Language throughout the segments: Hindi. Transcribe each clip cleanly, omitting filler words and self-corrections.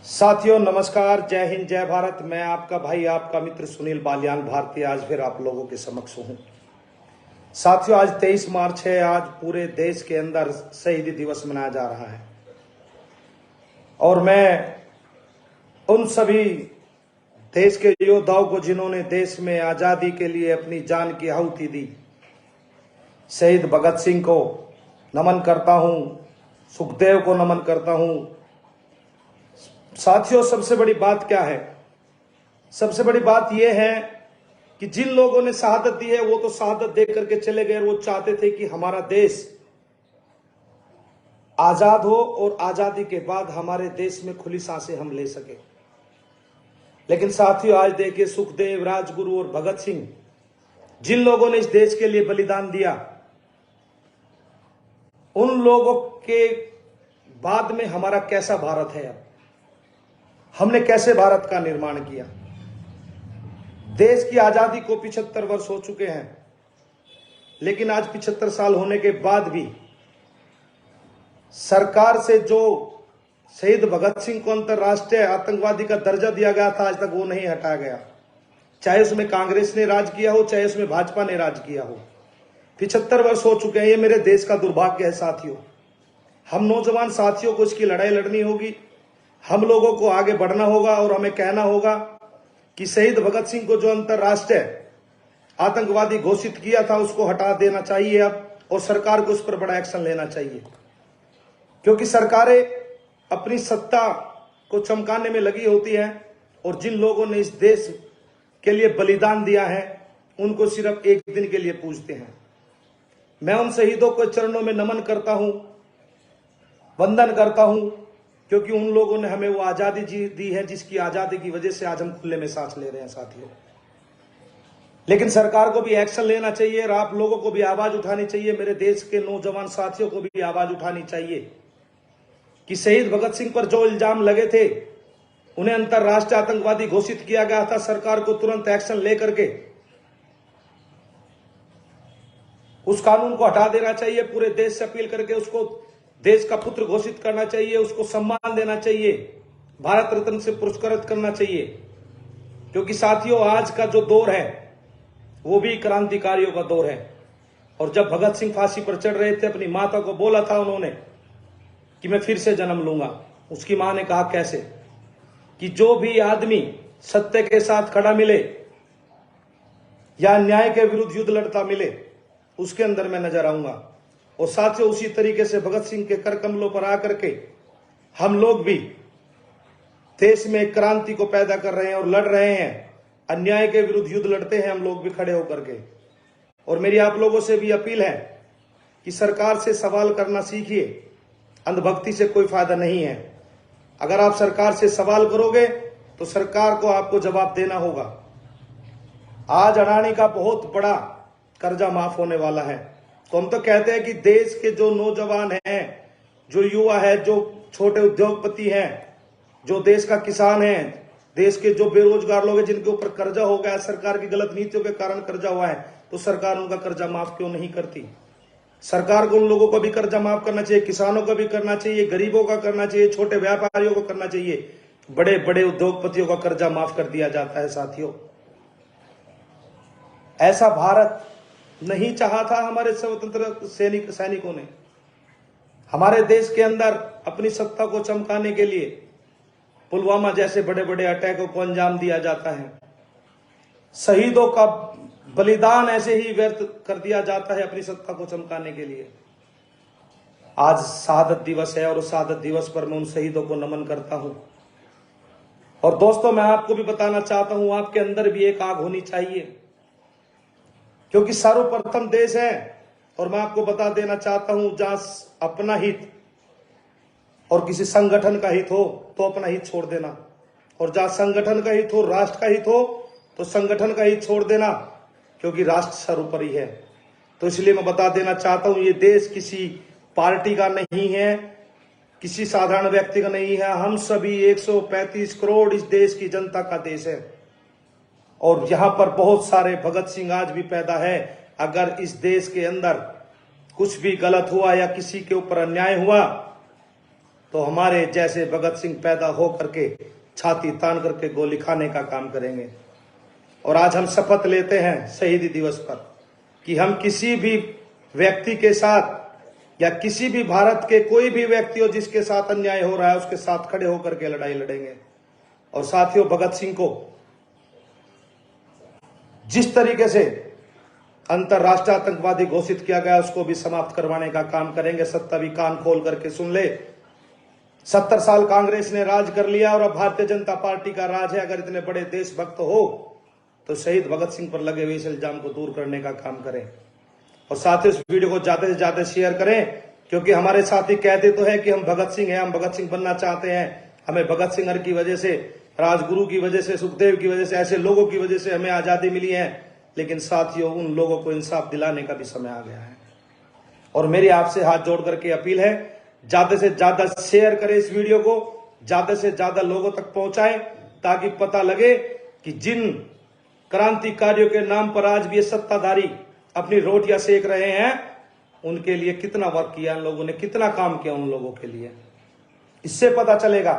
साथियों नमस्कार, जय हिंद, जय भारत। मैं आपका भाई, आपका मित्र सुनील बालियान भारती आज फिर आप लोगों के समक्ष हूं। साथियों, आज 23 मार्च है। आज पूरे देश के अंदर शहीदी दिवस मनाया जा रहा है और मैं उन सभी देश के योद्धाओं को जिन्होंने देश में आजादी के लिए अपनी जान की आहुति दी, शहीद भगत सिंह को नमन करता हूं, सुखदेव को नमन करता हूं। साथियों, सबसे बड़ी बात क्या है? सबसे बड़ी बात यह है कि जिन लोगों ने शहादत दी है वो तो शहादत दे करके चले गए। वो चाहते थे कि हमारा देश आजाद हो और आजादी के बाद हमारे देश में खुली सांसें हम ले सके। लेकिन साथियों, आज देखिए, सुखदेव, राजगुरु और भगत सिंह, जिन लोगों ने इस देश के लिए बलिदान दिया, उन लोगों के बाद में हमारा कैसा भारत है? अब हमने कैसे भारत का निर्माण किया? देश की आजादी को 75 वर्ष हो चुके हैं, लेकिन आज 75 साल होने के बाद भी सरकार से जो शहीद भगत सिंह को अंतर्राष्ट्रीय आतंकवादी का दर्जा दिया गया था, आज तक वो नहीं हटाया गया। चाहे उसमें कांग्रेस ने राज किया हो, चाहे उसमें भाजपा ने राज किया हो। 75 वर्ष हो चुके हैं। ये मेरे देश का दुर्भाग्य है साथियों। हम नौजवान साथियों को इसकी लड़ाई लड़नी होगी। हम लोगों को आगे बढ़ना होगा और हमें कहना होगा कि शहीद भगत सिंह को जो अंतर्राष्ट्रीय आतंकवादी घोषित किया था, उसको हटा देना चाहिए अब, और सरकार को उस पर बड़ा एक्शन लेना चाहिए। क्योंकि सरकारें अपनी सत्ता को चमकाने में लगी होती हैं और जिन लोगों ने इस देश के लिए बलिदान दिया है, उनको सिर्फ एक दिन के लिए पूजते हैं। मैं उन शहीदों को चरणों में नमन करता हूं, वंदन करता हूं, क्योंकि उन लोगों ने हमें वो आजादी दी है जिसकी आजादी की वजह से आज हम खुले में सांस ले रहे हैं साथियों। लेकिन सरकार को भी एक्शन लेना चाहिए और आप लोगों को भी आवाज उठानी चाहिए। मेरे देश के नौजवान साथियों को भी आवाज उठानी चाहिए कि शहीद भगत सिंह पर जो इल्जाम लगे थे, उन्हें अंतर्राष्ट्रीय आतंकवादी घोषित किया गया था। सरकार को तुरंत एक्शन लेकर के उस कानून को हटा देना चाहिए। पूरे देश से अपील करके उसको देश का पुत्र घोषित करना चाहिए, उसको सम्मान देना चाहिए, भारत रत्न से पुरस्कृत करना चाहिए। क्योंकि साथियों, आज का जो दौर है वो भी क्रांतिकारियों का दौर है। और जब भगत सिंह फांसी पर चढ़ रहे थे, अपनी माता को बोला था उन्होंने कि मैं फिर से जन्म लूंगा। उसकी मां ने कहा कैसे? कि जो भी आदमी सत्य के साथ खड़ा मिले या न्याय के विरुद्ध युद्ध लड़ता मिले, उसके अंदर मैं नजर आऊंगा। और साथियों, उसी तरीके से भगत सिंह के कर कमलों पर आकर के हम लोग भी देश में क्रांति को पैदा कर रहे हैं और लड़ रहे हैं। अन्याय के विरुद्ध युद्ध लड़ते हैं हम लोग भी खड़े होकर के। और मेरी आप लोगों से भी अपील है कि सरकार से सवाल करना सीखिए। अंधभक्ति से कोई फायदा नहीं है। अगर आप सरकार से सवाल करोगे तो सरकार को आपको जवाब देना होगा। आज अडानी का बहुत बड़ा कर्जा माफ होने वाला है। तो हम तो कहते हैं कि देश के जो नौजवान हैं, जो युवा है, जो छोटे उद्योगपति हैं, जो देश का किसान है, देश के जो बेरोजगार लोग हैं जिनके ऊपर कर्जा हो गया, सरकार की गलत नीतियों के कारण कर्जा हुआ है, तो सरकार उनका कर्जा माफ क्यों नहीं करती? सरकार को उन लोगों को भी कर्जा माफ करना चाहिए, किसानों का भी करना चाहिए, गरीबों का करना चाहिए, छोटे व्यापारियों को करना चाहिए। बड़े बड़े उद्योगपतियों का कर्जा माफ कर दिया जाता है साथियों। ऐसा भारत नहीं चाहा था हमारे स्वतंत्र सैनिकों ने। हमारे देश के अंदर अपनी सत्ता को चमकाने के लिए पुलवामा जैसे बड़े बड़े अटैकों को अंजाम दिया जाता है। शहीदों का बलिदान ऐसे ही व्यर्थ कर दिया जाता है अपनी सत्ता को चमकाने के लिए। आज शहादत दिवस है और उस शहादत दिवस पर मैं उन शहीदों को नमन करता हूं। और दोस्तों, मैं आपको भी बताना चाहता हूं, आपके अंदर भी एक आग होनी चाहिए, क्योंकि सर्वप्रथम देश है। और मैं आपको बता देना चाहता हूं, जहां अपना हित और किसी संगठन का हित हो तो अपना हित छोड़ देना, और जहां संगठन का हित हो, राष्ट्र का हित हो, तो संगठन का हित छोड़ देना, क्योंकि राष्ट्र सर्वोपरि है। तो इसलिए मैं बता देना चाहता हूं, ये देश किसी पार्टी का नहीं है, किसी साधारण व्यक्ति का नहीं है। हम सभी 135 करोड़ इस देश की जनता का देश है। और यहां पर बहुत सारे भगत सिंह आज भी पैदा है। अगर इस देश के अंदर कुछ भी गलत हुआ या किसी के ऊपर अन्याय हुआ, तो हमारे जैसे भगत सिंह पैदा हो करके छाती तान करके गोली खाने का काम करेंगे। और आज हम शपथ लेते हैं शहीदी दिवस पर कि हम किसी भी व्यक्ति के साथ या किसी भी भारत के कोई भी व्यक्ति हो जिसके साथ अन्याय हो रहा है उसके साथ खड़े होकर के लड़ाई लड़ेंगे। और साथियों, भगत सिंह को जिस तरीके से अंतरराष्ट्रीय आतंकवादी घोषित किया गया उसको भी समाप्त करवाने का काम करेंगे। सत्ता भी कान खोल करके सुन ले, 70 साल कांग्रेस ने राज कर लिया और अब भारतीय जनता पार्टी का राज है। अगर इतने बड़े देशभक्त हो तो शहीद भगत सिंह पर लगे हुए इस इल्जाम को दूर करने का काम करें। और साथ ही इस वीडियो को ज्यादा से ज्यादा शेयर करें, क्योंकि हमारे साथी कहते तो है कि हम भगत सिंह हैं, हम भगत सिंह बनना चाहते हैं, हमें भगत सिंह की वजह से, राजगुरु की वजह से, सुखदेव की वजह से, ऐसे लोगों की वजह से हमें आजादी मिली है। लेकिन साथियों, उन लोगों को इंसाफ दिलाने का भी समय आ गया है। और मेरी आपसे हाथ जोड़ करके अपील है, ज्यादा से ज्यादा शेयर करें इस वीडियो को, ज्यादा से ज्यादा लोगों तक पहुंचाएं, ताकि पता लगे कि जिन क्रांतिकारियों के नाम पर आज भी ये सत्ताधारी अपनी रोटियां सेक रहे हैं, उनके लिए कितना वर्क किया उन लोगों ने, कितना काम किया उन लोगों के लिए। इससे पता चलेगा,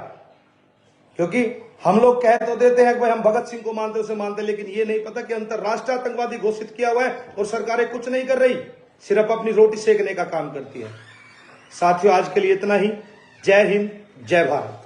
क्योंकि हम लोग कह तो देते हैं कि भाई हम भगत सिंह को मानते उसे मानते, लेकिन ये नहीं पता कि अंतरराष्ट्रीय आतंकवादी घोषित किया हुआ है और सरकारें कुछ नहीं कर रही, सिर्फ अपनी रोटी सेकने का काम करती है। साथियों, आज के लिए इतना ही। जय हिंद, जय भारत।